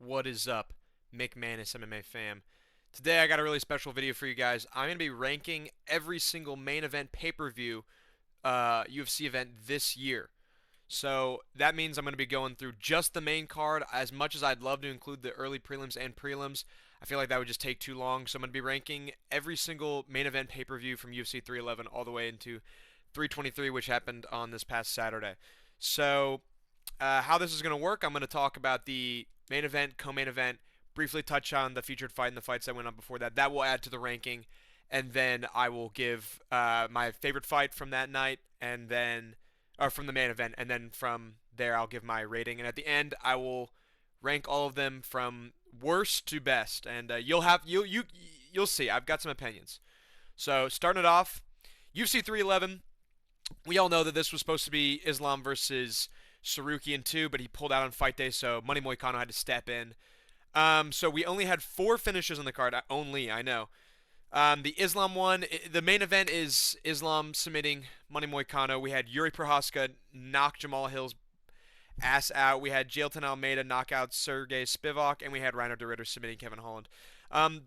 What is up, McManus MMA fam? Today I got a really special video for you guys. I'm going to be ranking every single main event pay-per-view UFC event this year. So that means I'm going to be going through just the main card. As much as I'd love to include the early prelims and prelims, I feel like that would just take too long. So I'm going to be ranking every single main event pay-per-view from UFC 311 all the way into 323, which happened on this past Saturday. So how this is going to work, I'm going to talk about the main event, co-main event, briefly touch on the featured fight and the fights that went on before that. That will add to the ranking, and then I will give my favorite fight from that night, and then or from the main event, and then from there I'll give my rating, and at the end I will rank all of them from worst to best, and you'll see. I've got some opinions. So starting it off, UFC 311. We all know that this was supposed to be Islam versus Sarukian too, but he pulled out on fight day, so Money Moicano had to step in. So we only had 4 finishes on the card. Only, I know. The Islam one, the main event is Islam submitting Money Moicano. We had Yuri Prohaska knock Jamal Hill's ass out. We had Jailton Almeida knock out Sergey Spivak, and we had Reiner de Ritter submitting Kevin Holland.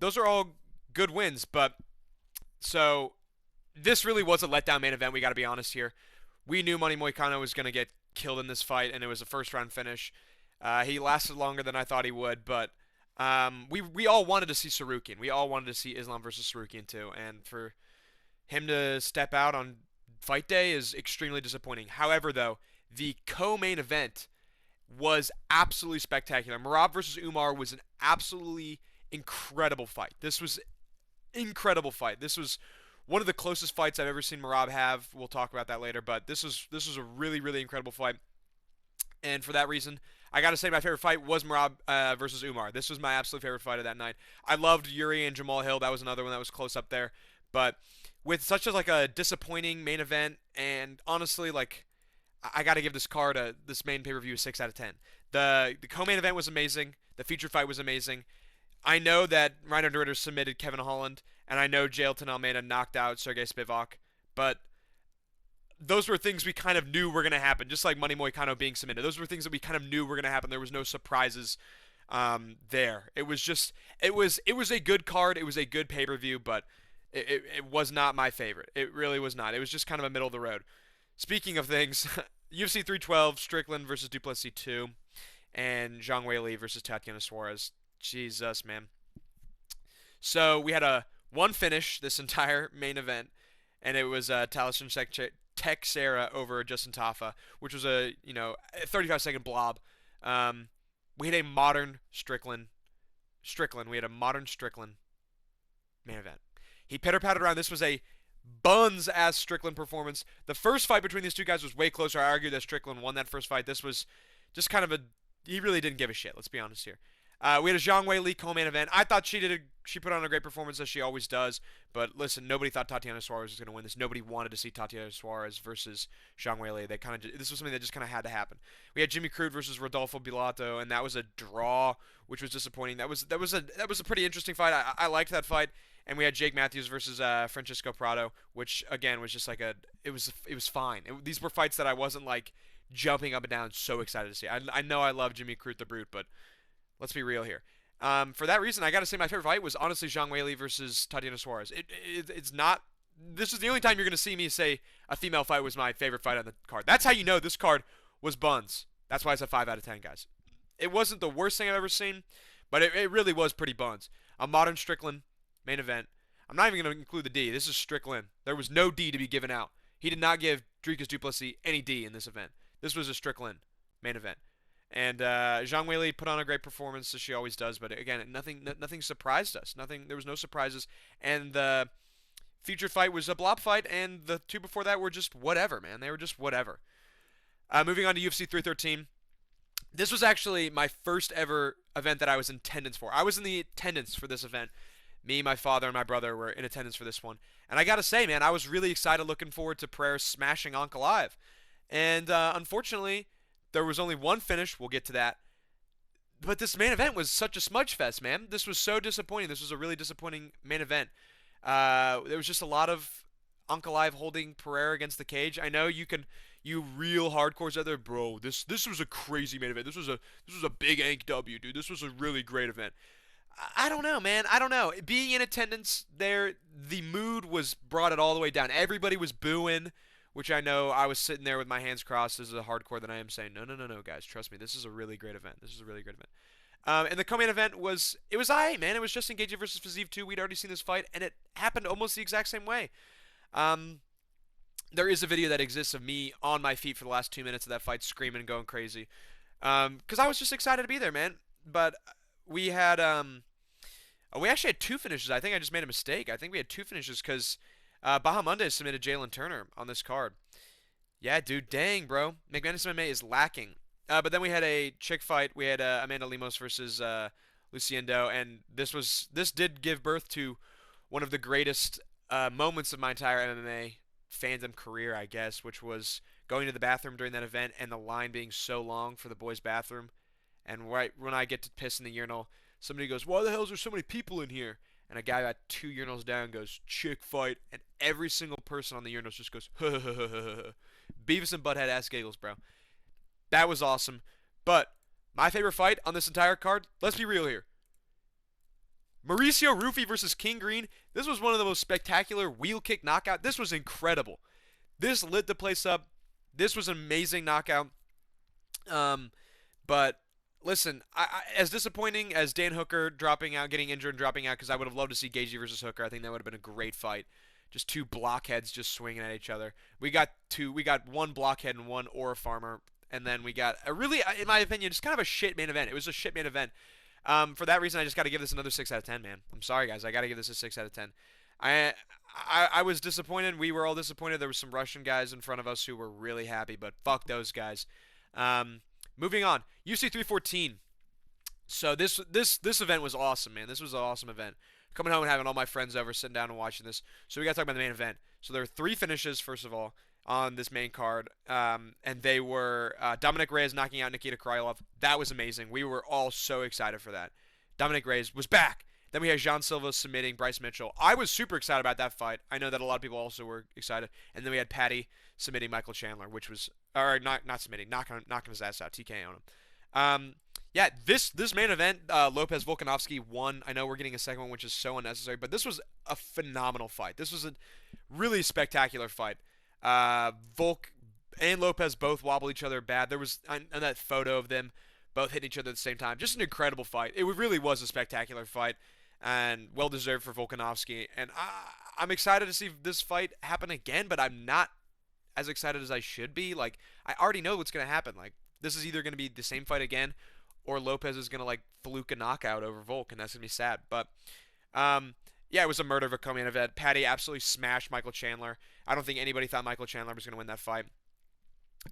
Those are all good wins, but so this really was a letdown main event. We got to be honest here. We knew Money Moicano was going to get killed in this fight, and it was a first round finish. He lasted longer than I thought he would, but we all wanted to see Sarukian. We all wanted to see Islam versus Sarukian too, and for him to step out on fight day is extremely disappointing. However, though, the co-main event was absolutely spectacular. Merab versus Umar was an absolutely incredible fight. This was incredible fight. This was one of the closest fights I've ever seen Merab have. We'll talk about that later, but this was a really incredible fight. And for that reason, I gotta say my favorite fight was Merab versus Umar. This was my absolute favorite fight of that night. I loved Yuri and Jamal Hill. That was another one that was close up there. But with such a disappointing main event, and honestly, I gotta give this main pay-per-view a 6 out of 10. The co-main event was amazing. The featured fight was amazing. I know that Reiner de Ritter submitted Kevin Holland, and I know Jailton Almeida knocked out Sergey Spivak, but those were things we kind of knew were going to happen, just like Money Moicano being submitted. Those were things that we kind of knew were going to happen. There was no surprises there. It was a good card. It was a good pay-per-view, but it was not my favorite. It really was not. It was just kind of a middle of the road. Speaking of things, UFC 312, Strickland versus Duplessis 2, and Zhang Weili versus Tatiana Suarez. Jesus, man. So we had a one finish this entire main event, and it was Taliesin Texera over Justin Tafa, which was a 35-second blob. We had a modern Strickland. We had a modern Strickland main event. He pitter-pattered around. This was a buns-ass Strickland performance. The first fight between these two guys was way closer. I argue that Strickland won that first fight. This was just kind of he really didn't give a shit. Let's be honest here. We had a Zhang Weili co-main event. I thought she put on a great performance as she always does. But listen, nobody thought Tatiana Suarez was going to win this. Nobody wanted to see Tatiana Suarez versus Zhang Weili. This was something that just kind of had to happen. We had Jimmy Crute versus Rodolfo Bilato, and that was a draw, which was disappointing. That was a pretty interesting fight. I liked that fight. And we had Jake Matthews versus Francisco Prado, which again was just it was fine. These were fights that I wasn't jumping up and down, so excited to see. I know I love Jimmy Crute the Brute, but let's be real here. For that reason, I got to say my favorite fight was honestly Zhang Weili versus Tatiana Suarez. It's not. This is the only time you're going to see me say a female fight was my favorite fight on the card. That's how you know this card was buns. That's why it's a 5 out of 10, guys. It wasn't the worst thing I've ever seen, but it really was pretty buns. A modern Strickland main event. I'm not even going to include the D. This is Strickland. There was no D to be given out. He did not give Dricus Duplessis any D in this event. This was a Strickland main event. And Zhang Weili put on a great performance as she always does, but again, nothing surprised us. There was no surprises. And the featured fight was a blob fight, and the two before that were just whatever, man. They were just whatever. Moving on to UFC 313. This was actually my first ever event that I was in attendance for. I was in the attendance for this event. Me, my father, and my brother were in attendance for this one. And I gotta say, man, I was really excited, looking forward to Pereira smashing Ankalaev. And unfortunately, there was only one finish. We'll get to that. But this main event was such a smudge fest, man. This was so disappointing. This was a really disappointing main event. There was just a lot of Ankalaev holding Pereira against the cage. I know you can You real hardcores out there, bro. This was a crazy main event. This was a big Ank W, dude. This was a really great event. I don't know, man. I don't know. Being in attendance there, the mood was brought it all the way down. Everybody was booing, which I know I was sitting there with my hands crossed as a hardcore that I am saying, no, no, no, no, guys, trust me, this is a really great event. This is a really great event. And the co-main event was alright, man. It was Justin Gaethje versus Fiziev 2. We'd already seen this fight, and it happened almost the exact same way. Um, there is a video that exists of me on my feet for the last 2 minutes of that fight, screaming and going crazy. Because I was just excited to be there, man. But we had we actually had two finishes. I think I just made a mistake. I think we had two finishes because Bahamondes submitted Jalen Turner on this card. Yeah, dude, dang, bro. McManus MMA is lacking. But then we had a chick fight. We had Amanda Lemos versus Luciendo, and this did give birth to one of the greatest moments of my entire MMA fandom career, I guess, which was going to the bathroom during that event and the line being so long for the boys' bathroom. And right when I get to piss in the urinal, somebody goes, "Why the hell is there so many people in here?" And a guy about two urinals down goes, "Chick fight," and every single person on the urinals just goes, Beavis and Butthead ass giggles, bro. That was awesome. But my favorite fight on this entire card, let's be real here. Mauricio Rufy versus King Green. This was one of the most spectacular wheel kick knockout. This was incredible. This lit the place up. This was an amazing knockout. But listen, as disappointing as Dan Hooker dropping out, getting injured and dropping out, because I would have loved to see Gaethje versus Hooker. I think that would have been a great fight. Just two blockheads just swinging at each other. We got one blockhead and one aura farmer, and then we got a really, in my opinion, just kind of a shit main event. It was a shit main event. For that reason, I just got to give this another 6 out of 10, man. I'm sorry, guys. I got to give this a 6 out of 10. I was disappointed. We were all disappointed. There were some Russian guys in front of us who were really happy, but fuck those guys. Moving on, UFC 314. So this event was awesome, man. This was an awesome event. Coming home and having all my friends over, sitting down and watching this. So we got to talk about the main event. So there were three finishes, first of all, on this main card, and they were Dominic Reyes knocking out Nikita Krylov. That was amazing. We were all so excited for that. Dominic Reyes was back. Then we had Jean Silva submitting Bryce Mitchell. I was super excited about that fight. I know that a lot of people also were excited. And then we had Patty submitting Michael Chandler, which was, or not submitting, knocking his ass out, TK on him. Yeah, this main event, Lopez Volkanovski won. I know we're getting a second one, which is so unnecessary, but this was a phenomenal fight. This was a really spectacular fight. Volk and Lopez both wobble each other bad. There was on that photo of them both hitting each other at the same time. Just an incredible fight. It really was a spectacular fight, and well deserved for Volkanovski. And I'm excited to see this fight happen again, but I'm not as excited as I should be. Like, I already know what's going to happen. Like, this is either going to be the same fight again, or Lopez is going to, like, fluke a knockout over Volk, and that's going to be sad. But, yeah, it was a murder of a co-main event. Patty absolutely smashed Michael Chandler. I don't think anybody thought Michael Chandler was going to win that fight.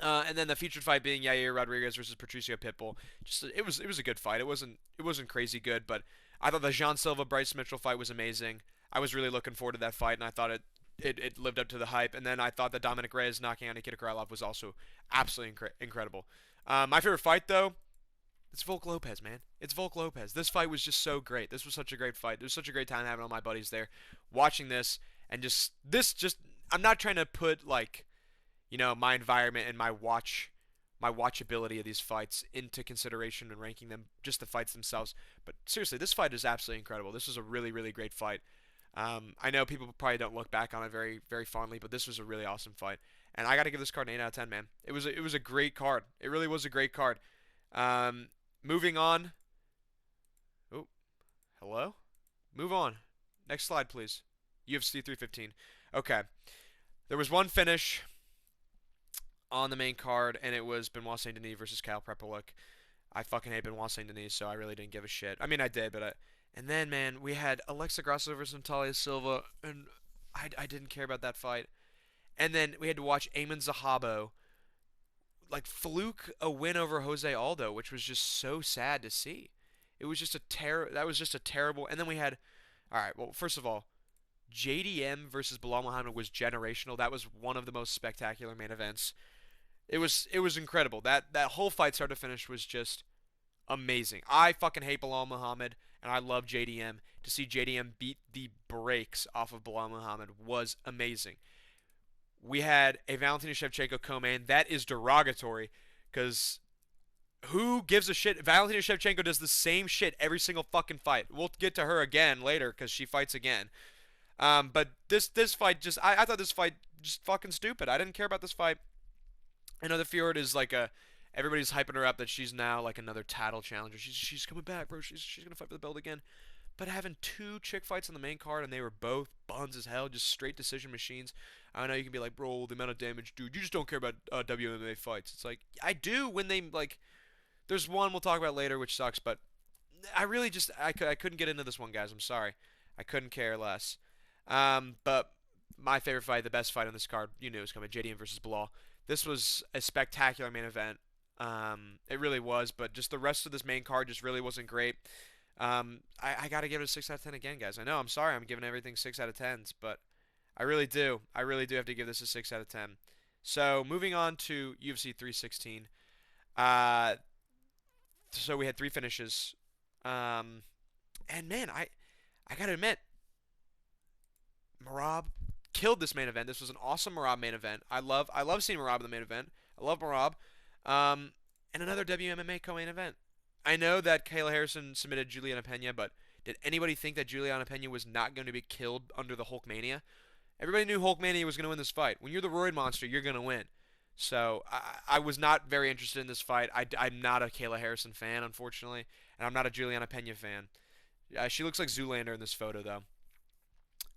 And then the featured fight being Yair Rodriguez versus Patricio Pitbull. Just it was a good fight. It wasn't crazy good, but I thought the Jean Silva Bryce Mitchell fight was amazing. I was really looking forward to that fight, and I thought it lived up to the hype. And then I thought that Dominic Reyes knocking out Nikita Krylov was also absolutely incredible. My favorite fight, though, it's Volk Lopez, man. It's Volk Lopez. This fight was just so great. This was such a great fight. It was such a great time having all my buddies there, watching this, and I'm not trying to put, like, my environment and my watchability of these fights into consideration and ranking them, just the fights themselves. But seriously, this fight is absolutely incredible. This was a really, really great fight. I know people probably don't look back on it very, very fondly, but this was a really awesome fight. And I got to give this card an 8 out of 10, man. It was a great card. It really was a great card. Moving on. Oh, hello? Move on. Next slide, please. UFC 315. Okay. There was one finish on the main card, and it was Benoit Saint Denis versus Kyle Prepelic. I fucking hate Benoit Saint Denis, so I really didn't give a shit. I mean, I did, but and then, man, we had Alexa Grasso versus Natalia Silva, and I didn't care about that fight. And then we had to watch Amin Zahabo, like, fluke a win over Jose Aldo, which was just so sad to see. It was just that was just a terrible. And then we had, all right, well, first of all, JDM versus Bilal Muhammad was generational. That was one of the most spectacular main events. It was incredible. That whole fight start to finish was just amazing. I fucking hate Bilal Muhammad, and I love JDM. To see JDM beat the brakes off of Bilal Muhammad was amazing. we had a Valentina Shevchenko co-main. That is derogatory because who gives a shit? Valentina Shevchenko does the same shit every single fucking fight. We'll get to her again later because she fights again. But this fight just I thought this fight just fucking stupid. I didn't care about this fight. I know the Fjord is like a everybody's hyping her up that she's now like another title challenger. She's coming back, bro. She's gonna fight for the belt again. But having two chick fights on the main card and they were both buns as hell, just straight decision machines. I know you can be like, bro, the amount of damage, dude. You just don't care about WMA fights. It's like I do when they like. There's one we'll talk about later which sucks, but I really just I couldn't get into this one, guys. I'm sorry. I couldn't care less. But my favorite fight, the best fight on this card, you knew it was coming. JDM versus Bilal. This was a spectacular main event. It really was, but just the rest of this main card just really wasn't great. I got to give it a 6 out of 10 again, guys. I know, I'm sorry I'm giving everything 6 out of 10s, but I really do. I really do have to give this a 6 out of 10. So, moving on to UFC 316. So we had 3 finishes. And man, I got to admit, Merab killed this main event. This was an awesome Merab main event. I love seeing Merab in the main event. I love Merab. And another WMMA co-main event. I know that Kayla Harrison submitted Juliana Pena, but did anybody think that Juliana Pena was not going to be killed under the Hulkmania? Everybody knew Hulkmania was going to win this fight. When you're the Roid Monster, you're going to win. So I was not very interested in this fight. I'm not a Kayla Harrison fan, unfortunately, and I'm not a Juliana Pena fan. She looks like Zoolander in this photo, though.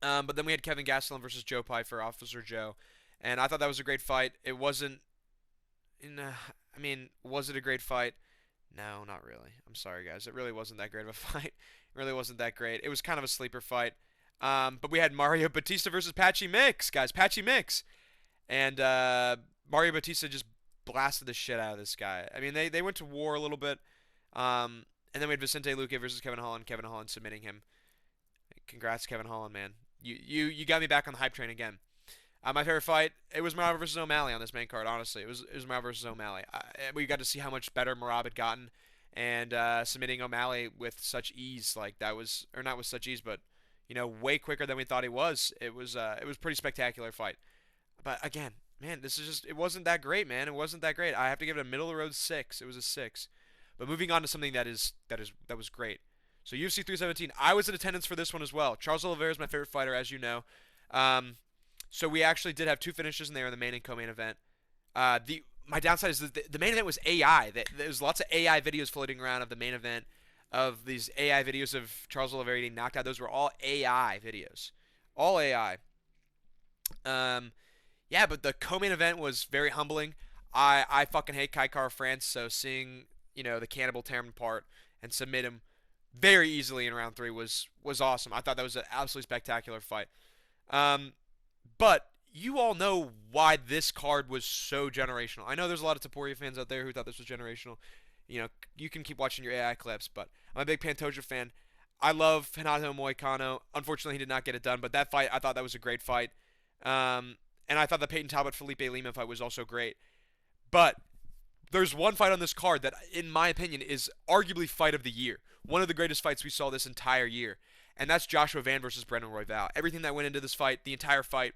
But then we had Kevin Gastelum versus Joe Pyfer, Officer Joe, and I thought that was a great fight. It wasn't. I mean, was it a great fight? No, not really. I'm sorry, guys. It really wasn't that great of a fight. It really wasn't that great. It was kind of a sleeper fight. But we had Mario Batista versus Patchy Mix, guys. Patchy Mix. And Mario Batista just blasted the shit out of this guy. I mean, they went to war a little bit. And then we had Vicente Luque versus Kevin Holland. Kevin Holland submitting him. Congrats, Kevin Holland, man. You got me back on the hype train again. My favorite fight, it was Merab versus O'Malley on this main card, honestly. It was Merab versus O'Malley. We got to see how much better Merab had gotten, and submitting O'Malley with such ease, like that was, or not with such ease, but, way quicker than we thought he was. It was a pretty spectacular fight. But again, man, this is just, it wasn't that great, man. It wasn't that great. I have to give it a middle of the road 6. It was a 6. But moving on to something that was great. So UFC 317, I was in attendance for this one as well. Charles Oliveira is my favorite fighter, as you know. So we actually did have 2 finishes in there in the main and co-main event. My downside is that the main event was AI. There's lots of AI videos floating around of the main event, of these AI videos of Charles Oliveira getting knocked out. Those were all AI videos. All AI. Yeah, but the co-main event was very humbling. I fucking hate Kai Kara France, so seeing, the cannibal tear him apart and submit him very easily in round 3 was awesome. I thought that was an absolutely spectacular fight. But you all know why this card was so generational. I know there's a lot of Taporia fans out there who thought this was generational. You can keep watching your AI clips, but I'm a big Pantoja fan. I love Renato Moicano. Unfortunately, he did not get it done, but that fight, I thought that was a great fight. And I thought the Peyton Talbot-Felipe Lima fight was also great. But there's one fight on this card that, in my opinion, is arguably fight of the year. One of the greatest fights we saw this entire year. And that's Joshua Van versus Brendan Royval. Everything that went into this fight, the entire fight,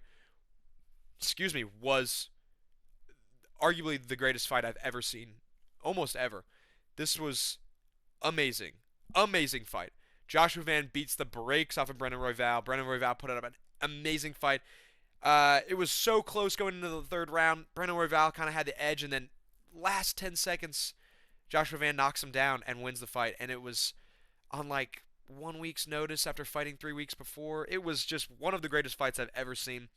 was arguably the greatest fight I've ever seen. Almost ever. This was amazing. Amazing fight. Joshua Van beats the brakes off of Brendan Royval. Brendan Royval put up an amazing fight. It was so close going into the 3rd round. Brendan Royval kind of had the edge, and then last 10 seconds, Joshua Van knocks him down and wins the fight. And it was on like 1 week's notice after fighting 3 weeks before. It was just one of the greatest fights I've ever seen.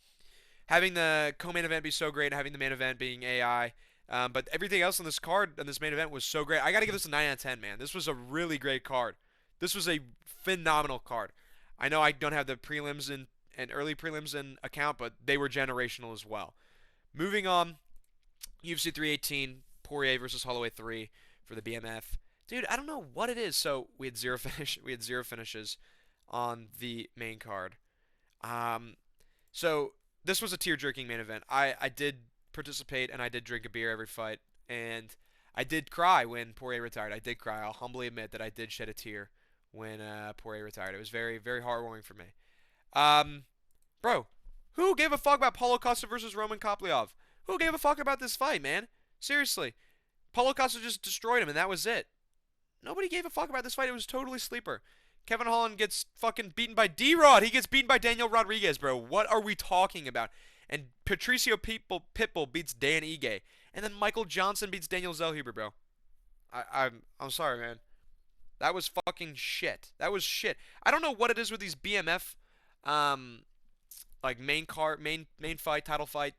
Having the co-main event be so great, having the main event being AI, but everything else on this card, on this main event, was so great. I got to give this a 9 out of 10, man. This was a really great card. This was a phenomenal card. I know I don't have the prelims and early prelims in account, but they were generational as well. Moving on, UFC 318, Poirier versus Holloway 3 for the BMF. Dude, I don't know what it is. So we had 0 finishes on the main card. So this was a tear-jerking main event. I did participate and I did drink a beer every fight, and I did cry when Poirier retired. I did cry. I'll humbly admit that I did shed a tear when Poirier retired. It was very, very heartwarming for me. Bro, Who gave a fuck about Paulo Costa versus Roman Kopylov? Who gave a fuck about this fight, man? Seriously. Paulo Costa just destroyed him, and that was it. Nobody gave a fuck about this fight. It was totally sleeper. Kevin Holland gets fucking beaten by D-Rod. He gets beaten by Daniel Rodriguez, bro. What are we talking about? And Patricio Pitbull beats Dan Ige. And then Michael Johnson beats Daniel Zellhuber, bro. I'm sorry, man. That was fucking shit. That was shit. I don't know what it is with these BMF, like main fight, title fight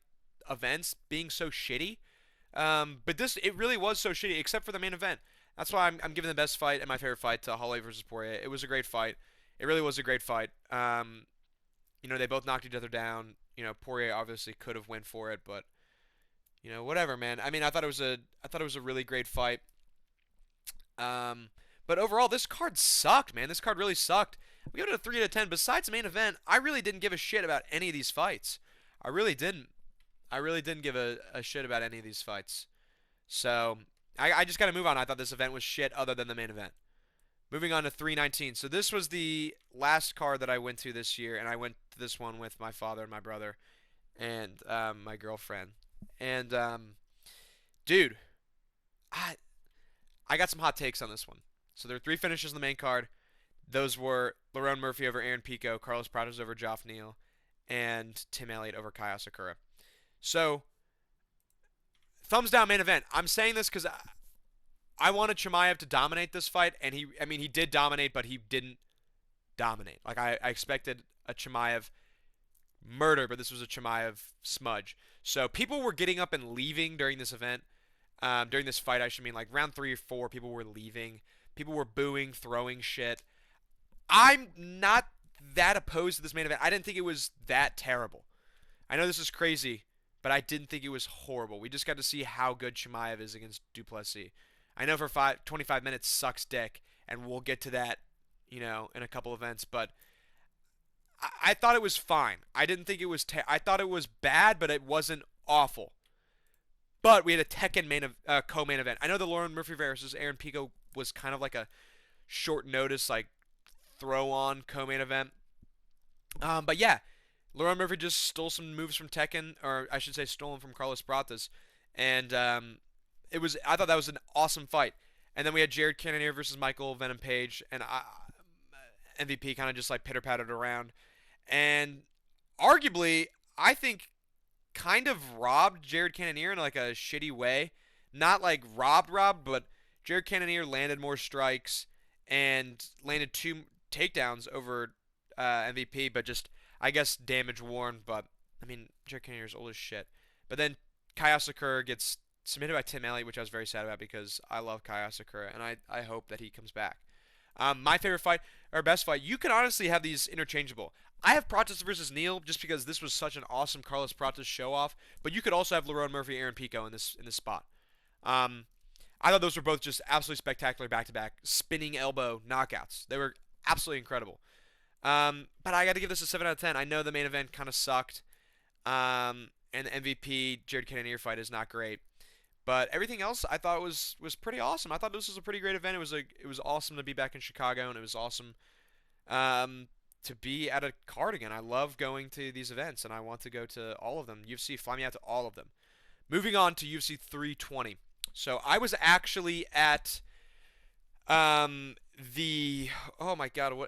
events being so shitty. But it really was so shitty, except for the main event. That's why I'm giving the best fight and my favorite fight to Holloway versus Poirier. It was a great fight. It really was a great fight. They both knocked each other down. Poirier obviously could have went for it, but whatever, man. I mean, I thought it was a really great fight. But overall, this card sucked, man. This card really sucked. We give it a 3 out of 10. Besides the main event, I really didn't give a shit about any of these fights. I really didn't. I really didn't give a shit about any of these fights. So, I just got to move on. I thought this event was shit other than the main event. Moving on to 319. So this was the last card that I went to this year, and I went to this one with my father and my brother and my girlfriend. And, dude, I got some hot takes on this one. So there were 3 finishes in the main card. Those were Lerone Murphy over Aaron Pico, Carlos Prados over Geoff Neal, and Tim Elliott over Kai Asakura. So, thumbs down main event. I'm saying this because I wanted Chimaev to dominate this fight, and he did dominate, but he didn't dominate. Like, I expected a Chimaev murder, but this was a Chimaev smudge. So, people were getting up and leaving during this event. During this fight, I should mean, like, round 3 or 4, people were leaving. People were booing, throwing shit. I'm not that opposed to this main event. I didn't think it was that terrible. I know this is crazy, but I didn't think it was horrible. We just got to see how good Chimaev is against Duplessis. I know for 25 minutes sucks dick, and we'll get to that, in a couple events, but I thought it was fine. I didn't think it was I thought it was bad, but it wasn't awful. But we had a Tekken co-main event. I know the Lerone Murphy versus Aaron Pico was kind of like a short notice, like throw-on co-main event. But yeah, Lerone Murphy just stole some moves from Tekken, or I should say stole them from Carlos Pratas. And I thought that was an awesome fight. And then we had Jared Cannonier versus Michael Venom Page, and MVP kind of just like pitter-pattered around. And arguably, I think kind of robbed Jared Cannonier in like a shitty way. Not like robbed, but Jared Cannonier landed more strikes and landed 2 takedowns over MVP, but just, I guess, damage worn. But, I mean, Jared Cannonier's old as shit. But then Kai Asakura gets submitted by Tim Elliott, which I was very sad about because I love Kai Asakura, and I hope that he comes back. My favorite fight, or best fight, you can honestly have these interchangeable. I have Pratas versus Neal just because this was such an awesome Carlos Pratas show-off, but you could also have Lerone Murphy, Aaron Pico in this spot. I thought those were both just absolutely spectacular back-to-back spinning elbow knockouts. They were absolutely incredible. But I got to give this a 7 out of 10. I know the main event kind of sucked, and the MVP Jared Cannonier fight is not great. But everything else I thought was pretty awesome. I thought this was a pretty great event. It was awesome to be back in Chicago, and it was awesome to be at a card again. I love going to these events, and I want to go to all of them. UFC, fly me out to all of them. Moving on to UFC 320. So I was actually at I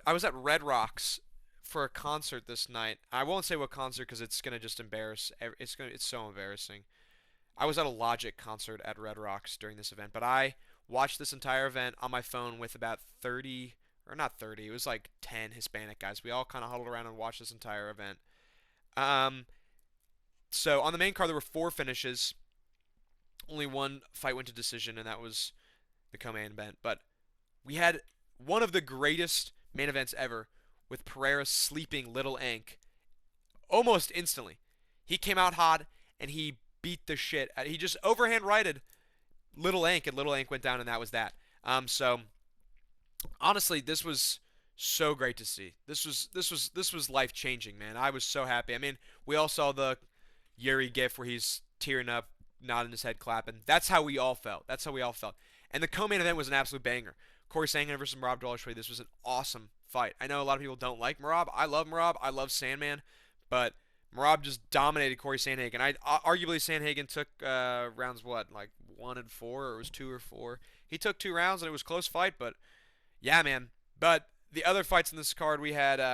was at Red Rocks for a concert this night. I won't say what concert because it's gonna just embarrass. It's so embarrassing. I was at a Logic concert at Red Rocks during this event, but I watched this entire event on my phone with about 30, or not 30, it was like 10 Hispanic guys. We all kind of huddled around and watched this entire event. So on the main card, there were 4 finishes. Only 1 fight went to decision, and that was the co-main event. But we had one of the greatest main events ever with Pereira sleeping Little Ank almost instantly. He came out hot, and he beat the shit. He just overhand righted Little Ank, and Little Ank went down, and that was that. So honestly, this was so great to see. This was life changing, man. I was so happy. I mean, we all saw the Yuri gif where he's tearing up, nodding his head, clapping. That's how we all felt. And the co-main event was an absolute banger. Corey Sandhagen versus Merab Dvalishvili. This was an awesome fight. I know a lot of people don't like Merab. I love Merab. I love Sandman, but Merab just dominated Corey Sandhagen. Arguably Sandhagen took rounds what, like 1 and 4, or it was 2 or 4. He took 2 rounds and it was a close fight, but yeah, man. But the other fights in this card, we had we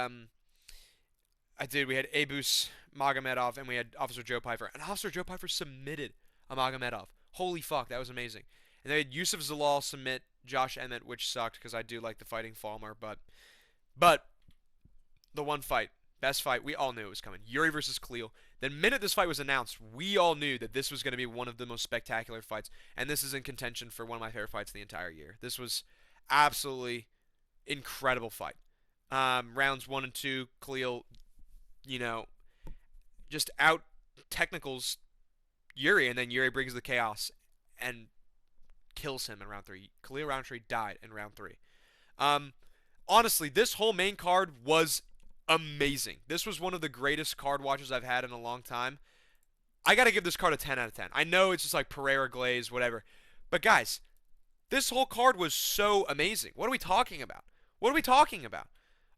had Abus Magomedov and we had Officer Joe Pyfer. And Officer Joe Pyfer submitted a Magomedov. Holy fuck, that was amazing. And they had Yusuf Zalal submit Josh Emmett, which sucked because I do like the fighting Falmer, but the one fight, best fight, we all knew it was coming. Yuri versus Khalil. The minute this fight was announced, we all knew that this was going to be one of the most spectacular fights, and this is in contention for one of my favorite fights of the entire year. This was absolutely incredible fight. Rounds 1 and 2, Khalil, you know, just out technicals Yuri, and then Yuri brings the chaos and kills him in round 3. Khalil Roundtree died in round 3. Um, Honestly, this whole main card was amazing. This was one of the greatest card watches I've had in a long time. I got to give this card a 10 out of 10. I know it's just like Pereira Glaze, whatever. But guys, this whole card was so amazing. What are we talking about? What are we talking about?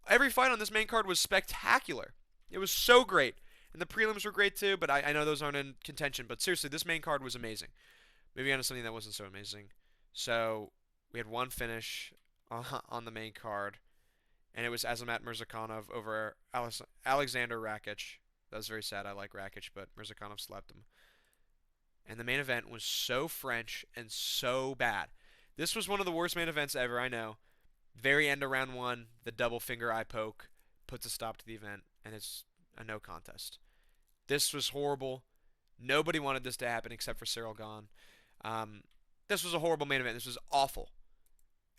Every fight on this main card was spectacular. It was so great. And the prelims were great too, but I know those aren't in contention. But seriously, this main card was amazing. Moving on to something that wasn't so amazing. So, we had one finish on the main card, and it was Azamat Mirzakhanov over Alexander Rakic. That was very sad. I like Rakic, but Mirzakhanov slapped him. And the main event was so French and so bad. This was one of the worst main events ever, I know. Very end of round 1, the double finger eye poke puts a stop to the event, and it's a no contest. This was horrible. Nobody wanted this to happen except for Cyril Gahn. This was a horrible main event. This was awful.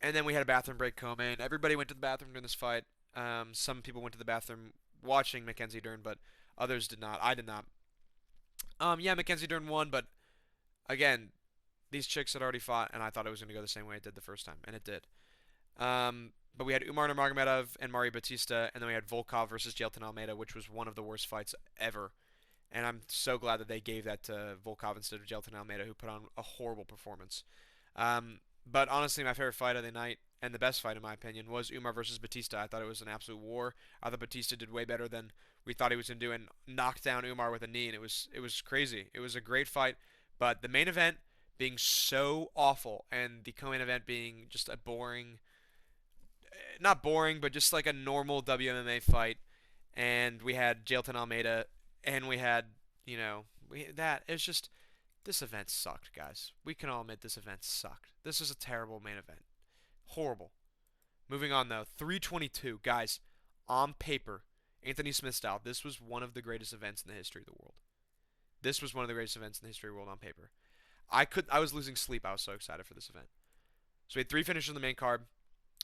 And then we had a bathroom break co-main. Everybody went to the bathroom during this fight. Some people went to the bathroom watching Mackenzie Dern, but others did not. I did not. Yeah, Mackenzie Dern won, but again, these chicks had already fought, and I thought it was going to go the same way it did the first time, and it did. But we had Umar Nurmagomedov and Mario Batista, and then we had Volkov versus Jailton Almeida, which was one of the worst fights ever. And I'm so glad that they gave that to Volkov instead of Jailton Almeida, who put on a horrible performance. But honestly, my favorite fight of the night, and the best fight in my opinion, was Umar versus Batista. I thought it was an absolute war. I thought Batista did way better than we thought he was going to do, and knocked down Umar with a knee, and it was crazy. It was a great fight, but the main event being so awful, and the co-main event being just a boring, not boring, but just like a normal WMMA fight, and we had Jailton Almeida, and we had, it's just, this event sucked, guys. We can all admit this event sucked. This was a terrible main event. Horrible. Moving on, though. 322. Guys, on paper, Anthony Smith style, this was one of the greatest events in the history of the world. This was one of the greatest events in the history of the world on paper. I was losing sleep. I was so excited for this event. So we had 3 finishes on the main card,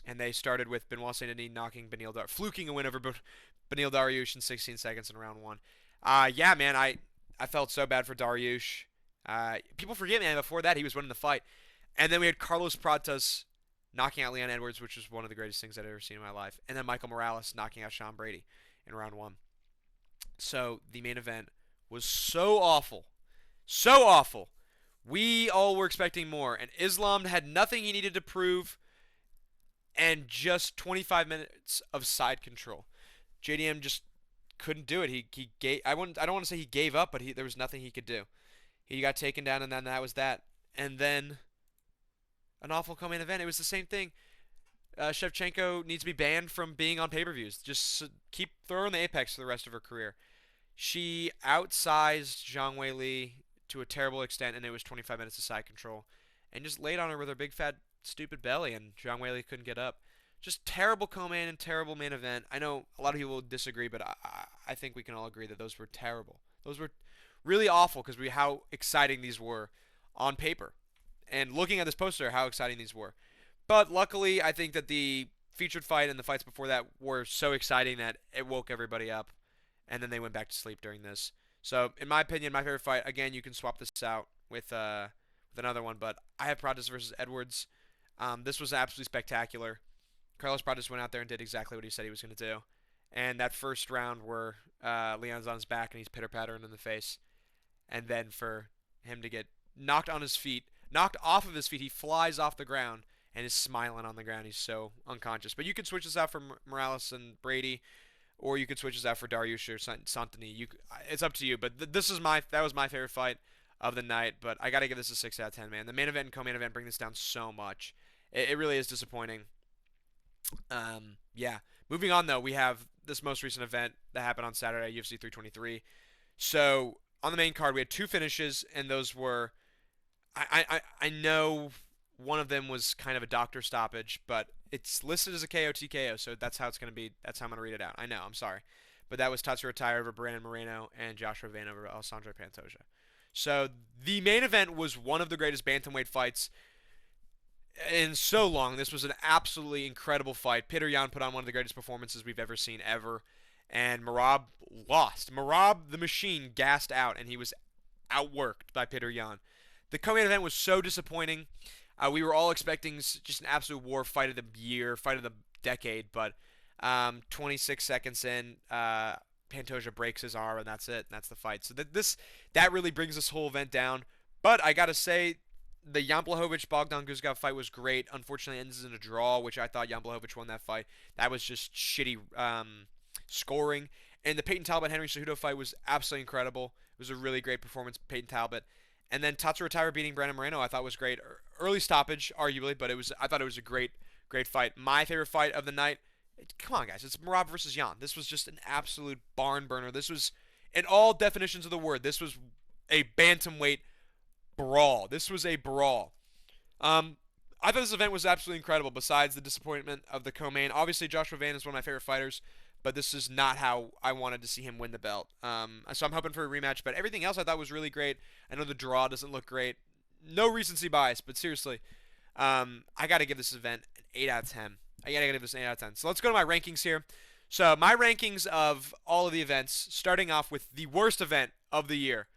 and they started with Benoit Saint-Denis knocking fluking a win over Beneil Dariush in 16 seconds in round 1. Yeah, man, I felt so bad for Dariush. People forget, man, before that he was winning the fight. And then we had Carlos Pratas knocking out Leon Edwards, which was one of the greatest things I'd ever seen in my life. And then Michael Morales knocking out Sean Brady in round 1. So the main event was so awful. So awful. We all were expecting more. And Islam had nothing he needed to prove, and just 25 minutes of side control. JDM just couldn't do it. He gave. I don't want to say he gave up, but there was nothing he could do. He got taken down, and then that was that. And then an awful co-main event. It was the same thing. Shevchenko needs to be banned from being on pay-per-views. Just keep throwing the apex for the rest of her career. She outsized Zhang Weili to a terrible extent, and it was 25 minutes of side control, and just laid on her with her big fat stupid belly, and Zhang Weili couldn't get up. Just terrible co-main and terrible main event. I know a lot of people will disagree, but I think we can all agree that those were terrible. Those were really awful because how exciting these were on paper. And looking at this poster, how exciting these were. But luckily, I think that the featured fight and the fights before that were so exciting that it woke everybody up, and then they went back to sleep during this. So, in my opinion, my favorite fight, again, you can swap this out with another one, but I have Pratas versus Edwards. This was absolutely spectacular. Carlos Pratas went out there and did exactly what he said he was going to do. And that first round where Leon's on his back and he's pitter-pattering in the face, and then for him to get knocked on his feet, knocked off of his feet, he flies off the ground and is smiling on the ground. He's so unconscious. But you can switch this out for Morales and Brady, or you could switch this out for Dariush or Santini. It's up to you. But that was my favorite fight of the night. But I gotta give this a 6 out of 10, man. The main event and co-main event bring this down so much. It really is disappointing. Yeah. Moving on though, we have this most recent event that happened on Saturday, UFC 323. So on the main card, we had two finishes, and those were I know one of them was kind of a doctor stoppage, but it's listed as a KO TKO, so that's how it's going to be. That's how I'm going to read it out. I know, I'm sorry. But that was Tatsuro Taira over Brandon Moreno and Joshua Van over Alessandro Pantoja. So the main event was one of the greatest bantamweight fights in so long. This was an absolutely incredible fight. Petr Yan put on one of the greatest performances we've ever seen ever, and Merab lost. Merab the Machine gassed out, and he was outworked by Petr Yan. The co-main event was so disappointing. We were all expecting just an absolute war, fight of the year, fight of the decade, but 26 seconds in, Pantoja breaks his arm, and that's it. And that's the fight. So that really brings this whole event down. But I gotta say, the Jan Blachowicz Bogdan Guzgov fight was great. Unfortunately, it ends in a draw, which I thought Jan Blachowicz won that fight. That was just shitty scoring. And the Peyton Talbot Henry Cejudo fight was absolutely incredible. It was a really great performance, Peyton Talbot. And then Tatsuro Taira beating Brandon Moreno, I thought was great. Early stoppage, arguably, but I thought it was a great fight. My favorite fight of the night. Come on, guys, it's Merab versus Yan. This was just an absolute barn burner. This was, in all definitions of the word, this was a bantamweight brawl. This was a brawl. I thought this event was absolutely incredible. Besides the disappointment of the co-main, obviously Joshua Van is one of my favorite fighters, but this is not how I wanted to see him win the belt. So I'm hoping for a rematch. But everything else I thought was really great. I know the draw doesn't look great. No recency bias, but seriously, I got to give this event an 8 out of 10. I got to give this an 8 out of 10. So let's go to my rankings here. So my rankings of all of the events, starting off with the worst event of the year,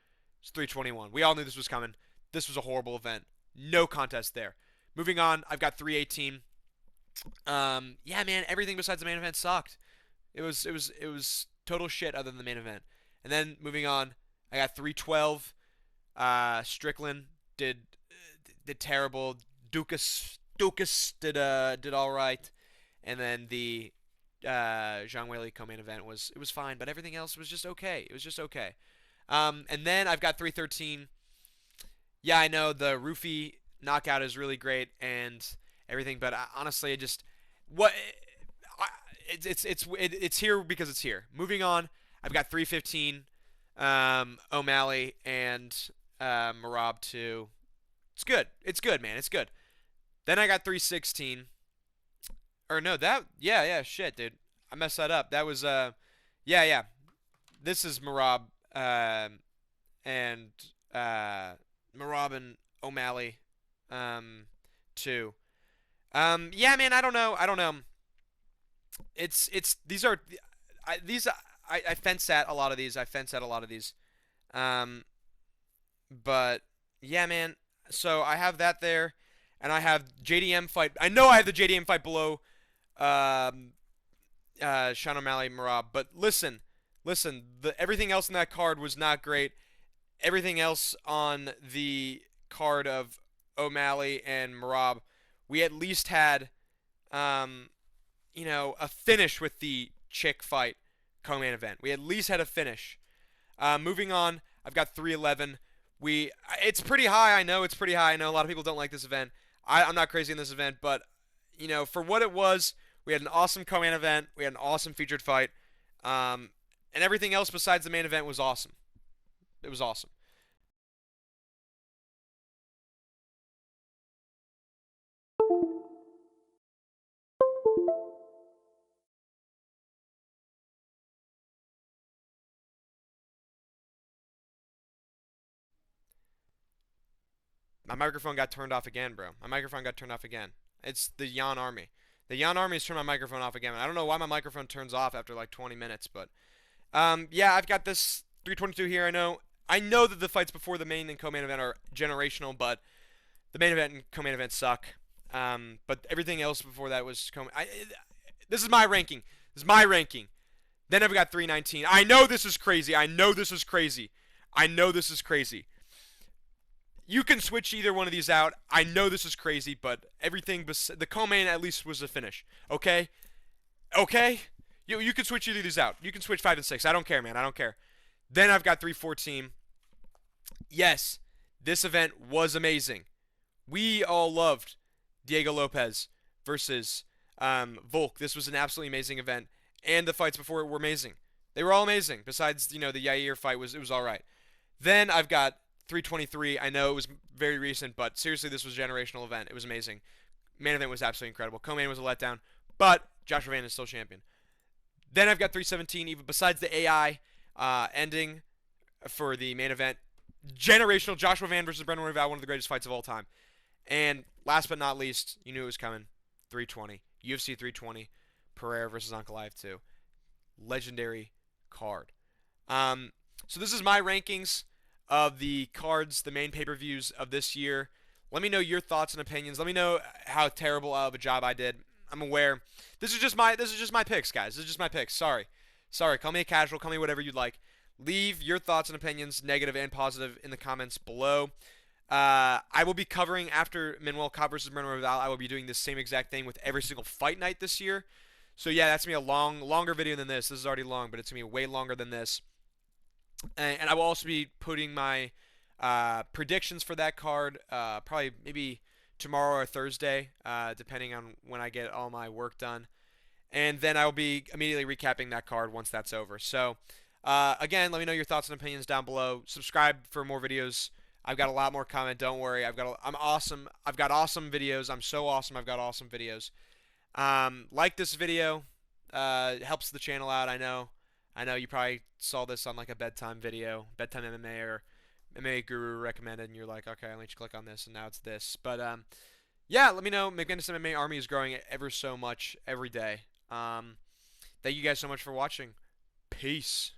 is 321. We all knew this was coming. This was a horrible event. No contest there. Moving on, I've got 318. Yeah, man, everything besides the main event sucked. It was total shit other than the main event. And then moving on, I got 312. Strickland did terrible. Dukas did all right. And then the Zhang Weili co-main event was fine, but everything else was just okay. It was just okay. And then I've got 313. Yeah, I know the Rufy knockout is really great and everything, but honestly, it's here because it's here. Moving on, I've got 315, O'Malley and Merab 2. It's good. It's good, man. It's good. Then I got 316. Or no, shit, dude. I messed that up. That was yeah. This is Merab and Merab and O'Malley 2. Yeah, man, I don't know. It's these are I fence at a lot of these. But yeah, man. So I have that there, and I have JDM fight. I know I have the JDM fight below Sean O'Malley Merab. But listen, everything else in that card was not great. Everything else on the card of O'Malley and Merab, we at least had a finish with the chick fight co-main event. We at least had a finish. Moving on, I've got 311. It's pretty high. I know it's pretty high. I know a lot of people don't like this event. I'm not crazy in this event, but for what it was, we had an awesome co-main event. We had an awesome featured fight, and everything else besides the main event was awesome. It was awesome. My microphone got turned off again, bro. My microphone got turned off again. It's the Yan Army. The Yan Army has turned my microphone off again. I don't know why my microphone turns off after like 20 minutes, but yeah, I've got this 322 here. I know that the fights before the main and co-main event are generational, but the main event and co-main event suck. But everything else before that was this is my ranking. This is my ranking. Then I've got 319. I know this is crazy. You can switch either one of these out. I know this is crazy, but everything the co-main at least was a finish. Okay? Okay? You can switch either of these out. You can switch 5 and 6. I don't care, man. I don't care. Then I've got 314. Yes, this event was amazing. We all loved Diego Lopez versus Volk. This was an absolutely amazing event, and the fights before it were amazing. They were all amazing. Besides, the Yair fight was all right. Then I've got 323. I know it was very recent, but seriously, this was a generational event. It was amazing. Main event was absolutely incredible. Co-main was a letdown, but Joshua Van is still champion. Then I've got 317. Even besides the AI ending for the main event, generational Joshua Van versus Brendan Royval, one of the greatest fights of all time. And last but not least, you knew it was coming. 320. UFC 320. Pereira versus Ankalaev 2. Legendary card. So this is my rankings of the cards, the main pay-per-views of this year. Let me know your thoughts and opinions. Let me know how terrible of a job I did. I'm aware. This is just my picks, guys. This is just my picks. Sorry. Call me a casual. Call me whatever you'd like. Leave your thoughts and opinions, negative and positive, in the comments below. I will be covering after Manuel Cobb versus Brendan Royval. I will be doing the same exact thing with every single fight night this year. So yeah, that's gonna be a longer video than this. This is already long, but it's gonna be way longer than this. And I will also be putting my predictions for that card, probably maybe tomorrow or Thursday, depending on when I get all my work done. And then I will be immediately recapping that card once that's over. So again, let me know your thoughts and opinions down below. Subscribe for more videos. I've got a lot more comment. Don't worry. I'm awesome. I've got awesome videos. I'm so awesome. I've got awesome videos. Like this video. It helps the channel out. I know you probably saw this on like a bedtime video, bedtime MMA or MMA Guru recommended, and you're like, okay, I'll let you click on this, and now it's this. But yeah, let me know. McManus MMA Army is growing ever so much every day. Thank you guys so much for watching. Peace.